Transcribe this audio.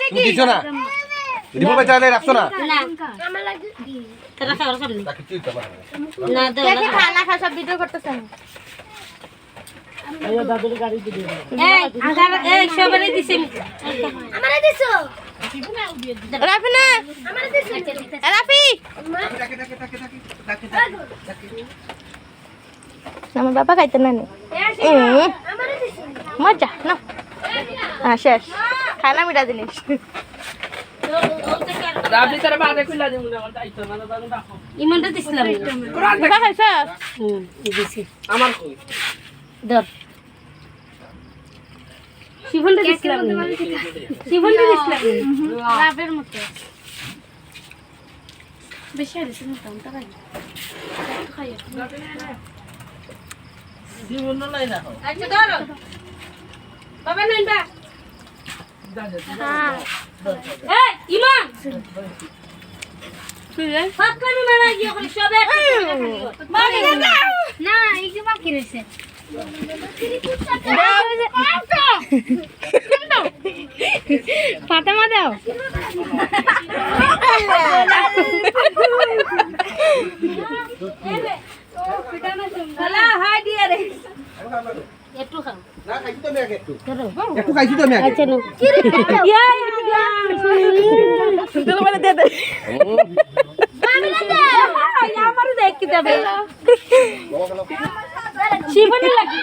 তুমি দিছো না রিপু ভাই চাইলে রাখছো না না আমার লাগে তোরা খাওয়ার সামনে না দাও দেখি খানা খা সব ভিডিও করতেছ আইও দাদুর গাড়ি দিয়ে দিও এই সবারই দিছি আমারে দিছো রাফি না আমারে দিছো রাফি আমার বাবা খাইতে না আমারে দিছো মজা না শেষ খানা মিটা জিনিস রাবি তার বাদে কইলা দিমু না আমার দায়িত্ব না দাদু দেখো ইমানটা দিছিলাম বাবা খাইছ দিছি আমার কই দর শিফনটা দিছিলাম শিফনটা দিছিলাম রাবের মতো বেশি হইছে না টাকা খাই জীবন নাই দেখো আচ্ছা ধরো বাবা নাইবা হ্যাঁ এই ইমান ফাকলামি মারা গিয়ে করি সবে না এই যে বাকি রইছে ফাতেমা দাও খালা হাই দিয়ে রে একটু খাও না খাইছি তো আমি আগে একটু খাইছি তো আমি আগে আচ্ছা নো চলো বলে দে দে আমারও দেখ কি যাবে শিবনে লাগি